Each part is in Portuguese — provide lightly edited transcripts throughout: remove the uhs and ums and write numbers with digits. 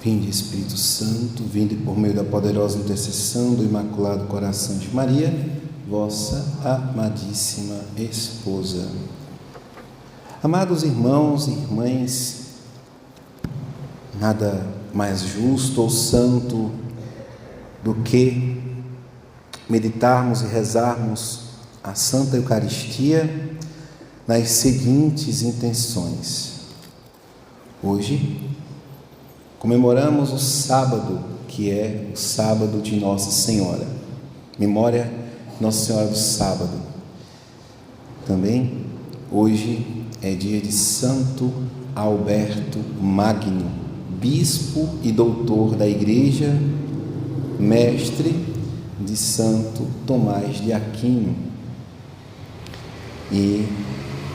Vinde, Espírito Santo, vinde por meio da poderosa intercessão do Imaculado Coração de Maria, vossa amadíssima esposa. Amados irmãos e irmãs, nada mais justo ou santo do que meditarmos e rezarmos a Santa Eucaristia nas seguintes intenções. Hoje comemoramos o sábado, que é o sábado de Nossa Senhora, memória Nossa Senhora do Sábado. Também hoje é dia de Santo Alberto Magno, bispo e doutor da Igreja, mestre de Santo Tomás de Aquino. E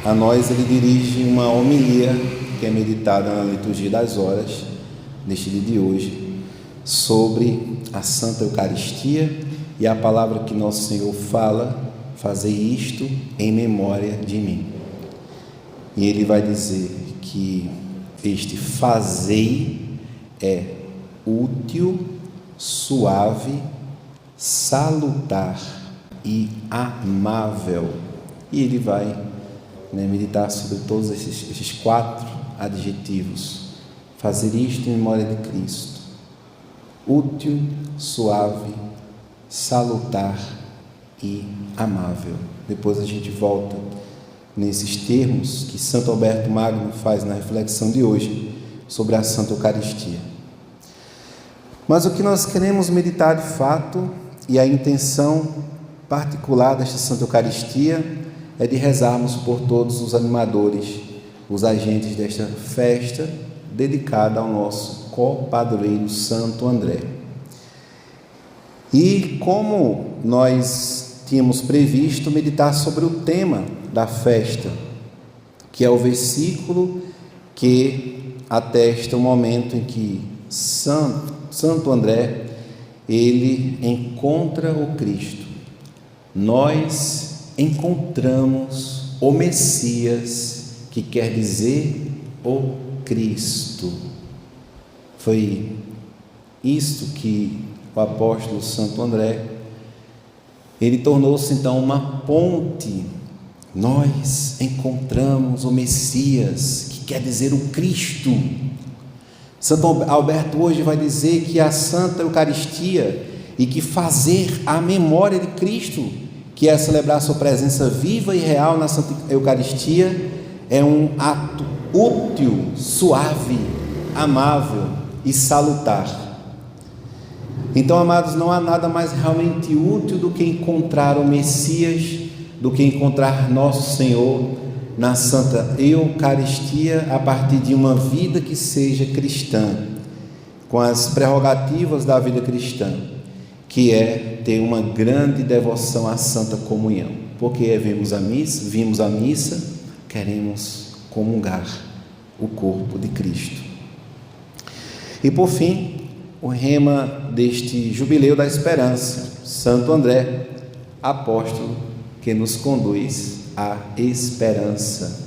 a nós ele dirige uma homilia que é meditada na liturgia das horas, neste dia de hoje, sobre a Santa Eucaristia, e a palavra que nosso Senhor fala: fazei isto em memória de mim. E ele vai dizer que este fazei é útil, suave, salutar e amável. E ele vai meditar sobre todos esses 4 adjetivos. Fazer isto em memória de Cristo: útil, suave, salutar e amável. Depois a gente volta nesses termos que Santo Alberto Magno faz na reflexão de hoje sobre a Santa Eucaristia. Mas o que nós queremos meditar de fato, e a intenção particular desta Santa Eucaristia, é de rezarmos por todos os animadores, os agentes desta festa dedicada ao nosso copadroeiro Santo André. E como nós tínhamos previsto meditar sobre o tema da festa, que é o versículo que atesta o momento em que Santo André ele encontra o Cristo. Nós encontramos o Messias, que quer dizer o Cristo. Foi isto que o apóstolo Santo André, ele tornou-se então uma ponte. Nós encontramos o Messias, que quer dizer o Cristo. Santo Alberto hoje vai dizer que a Santa Eucaristia, e que fazer a memória de Cristo, que é celebrar sua presença viva e real na Santa Eucaristia, é um ato útil, suave, amável e salutar. Então, amados, não há nada mais realmente útil do que encontrar o Messias, do que encontrar nosso Senhor na Santa Eucaristia, a partir de uma vida que seja cristã, com as prerrogativas da vida cristã, que é ter uma grande devoção à Santa Comunhão, porque vimos a missa, queremos comungar o corpo de Cristo. E por fim, o rema deste Jubileu da Esperança, Santo André, apóstolo que nos conduz à esperança.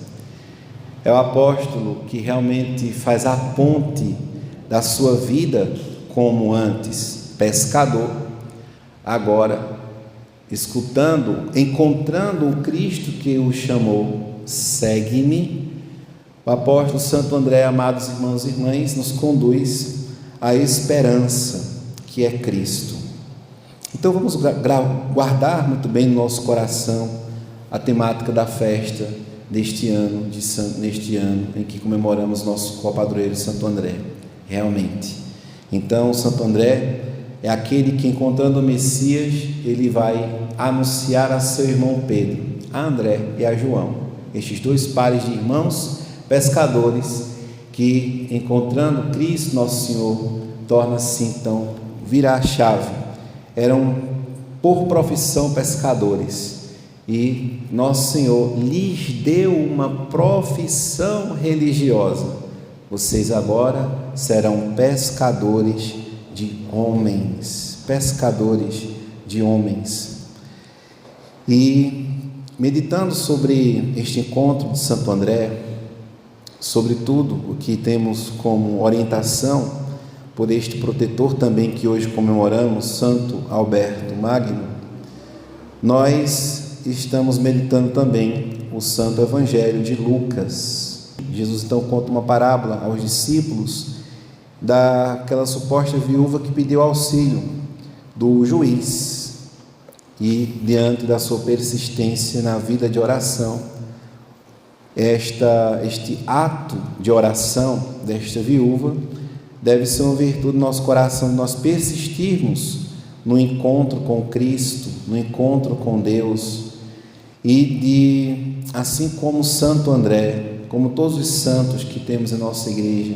É o apóstolo que realmente faz a ponte da sua vida como antes pescador, agora encontrando o Cristo que o chamou: segue-me. O apóstolo Santo André, amados irmãos e irmãs, nos conduz à esperança, que é Cristo. Então vamos guardar muito bem no nosso coração a temática da festa neste ano em que comemoramos nosso copadroeiro Santo André. Realmente, então Santo André é aquele que, encontrando o Messias, ele vai anunciar a seu irmão Pedro, a André e a João, estes 2 pares de irmãos pescadores, que, encontrando Cristo Nosso Senhor, torna-se então, vira a chave. Eram por profissão pescadores, e Nosso Senhor lhes deu uma profissão religiosa: vocês agora serão pescadores de homens, E meditando sobre este encontro de Santo André, sobre tudo o que temos como orientação por este protetor também que hoje comemoramos, Santo Alberto Magno, nós estamos meditando também o Santo Evangelho de Lucas. Jesus então conta uma parábola aos discípulos daquela suposta viúva que pediu auxílio do juiz, e diante da sua persistência na vida de oração, este ato de oração desta viúva deve ser uma virtude do nosso coração, de nós persistirmos no encontro com Cristo, no encontro com Deus, e de, assim como Santo André, como todos os santos que temos em nossa igreja,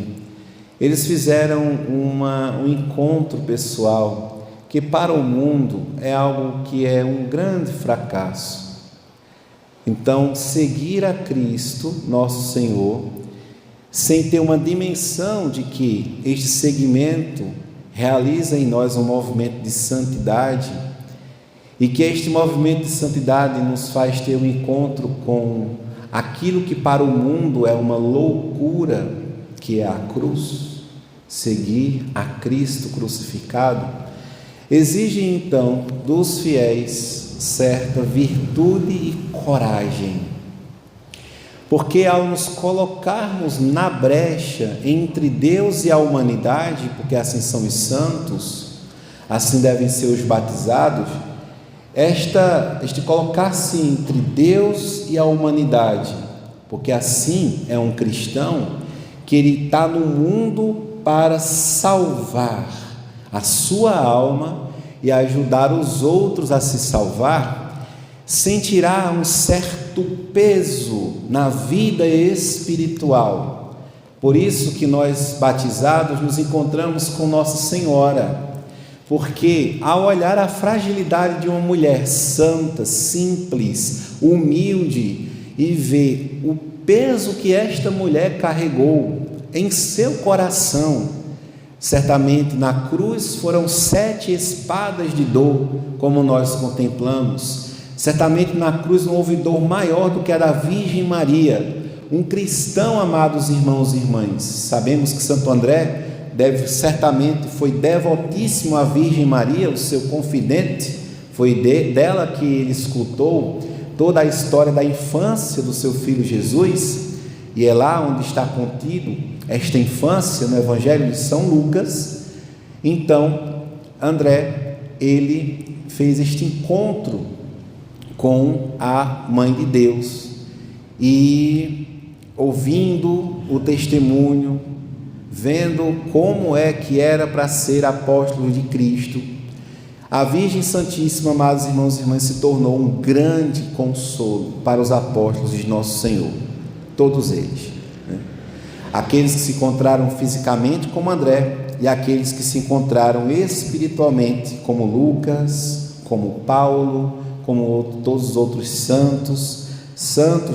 eles fizeram um encontro pessoal que para o mundo é algo que é um grande fracasso. Então, seguir a Cristo, nosso Senhor, sem ter uma dimensão de que este segmento realiza em nós um movimento de santidade, e que este movimento de santidade nos faz ter um encontro com aquilo que para o mundo é uma loucura, que é a cruz, seguir a Cristo crucificado, exige então dos fiéis certa virtude e coragem, porque ao nos colocarmos na brecha entre Deus e a humanidade, porque assim são os santos, assim devem ser os batizados, este colocar-se entre Deus e a humanidade, porque assim é um cristão, que ele está no mundo para salvar a sua alma e ajudar os outros a se salvar, sem tirar um certo peso na vida espiritual. Por isso que nós batizados nos encontramos com Nossa Senhora, porque ao olhar a fragilidade de uma mulher santa, simples, humilde, e ver o peso que esta mulher carregou em seu coração, certamente na cruz foram 7 espadas de dor, como nós contemplamos. Certamente na cruz não houve dor maior do que a da Virgem Maria. Um cristão, amados irmãos e irmãs, sabemos que Santo André foi devotíssimo à Virgem Maria, o seu confidente, foi dela que ele escutou toda a história da infância do seu filho Jesus, e é lá onde está contido esta infância no Evangelho de São Lucas. Então, André, ele fez este encontro com a Mãe de Deus, e ouvindo o testemunho, vendo como é que era para ser apóstolo de Cristo, a Virgem Santíssima, amados irmãos e irmãs, se tornou um grande consolo para os apóstolos de nosso Senhor, todos eles, né? Aqueles que se encontraram fisicamente como André, e aqueles que se encontraram espiritualmente como Lucas, como Paulo, como todos os outros santos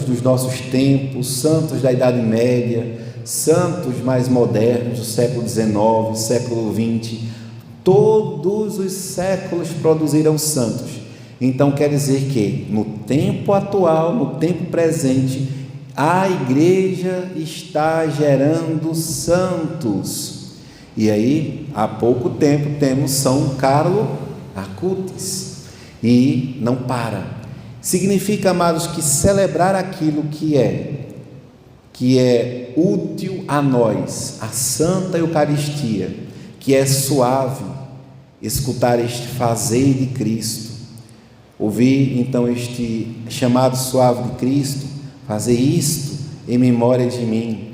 dos nossos tempos, santos da Idade Média, santos mais modernos do século XIX, século XX, todos os séculos produziram santos. Então quer dizer que no tempo atual, no tempo presente, a igreja está gerando santos. E aí, há pouco tempo temos São Carlo Acutis, e não para. Significa, amados, que celebrar aquilo que é útil a nós, a Santa Eucaristia, que é suave, escutar este fazer de Cristo, ouvir então este chamado suave de Cristo, fazer isto em memória de mim,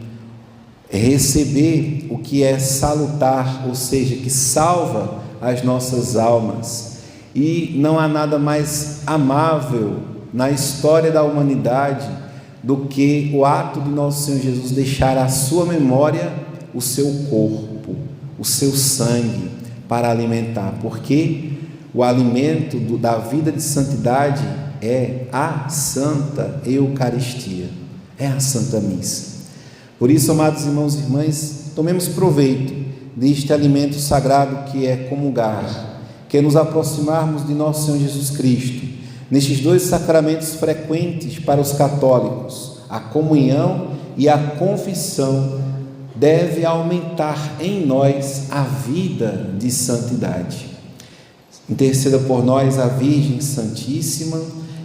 receber o que é salutar, ou seja, que salva as nossas almas. E não há nada mais amável na história da humanidade do que o ato de nosso Senhor Jesus deixar à sua memória o seu corpo, o seu sangue, para alimentar, porque o alimento da vida de santidade é a Santa Eucaristia, é a Santa Missa. Por isso, amados irmãos e irmãs, tomemos proveito deste alimento sagrado que é comungar, que é nos aproximarmos de nosso Senhor Jesus Cristo, nestes 2 sacramentos frequentes para os católicos, a comunhão e a confissão deve aumentar em nós a vida de santidade. Interceda por nós a Virgem Santíssima,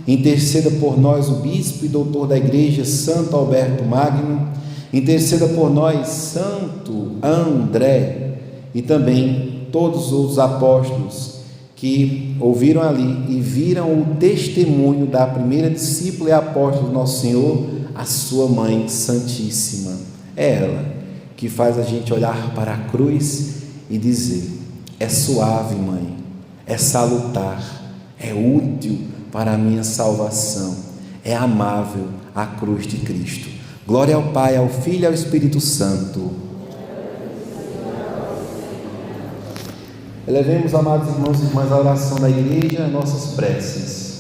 interceda por nós o Bispo e Doutor da Igreja, Santo Alberto Magno, interceda por nós, Santo André, e também todos os apóstolos que ouviram ali e viram o testemunho da primeira discípula e apóstola do Nosso Senhor, a sua Mãe Santíssima. É ela que faz a gente olhar para a cruz e dizer: é suave, Mãe, é salutar, é útil para a minha salvação, é amável a cruz de Cristo. Glória ao Pai, ao Filho e ao Espírito Santo. Elevemos, amados irmãos e irmãs, a oração da igreja, nossas preces.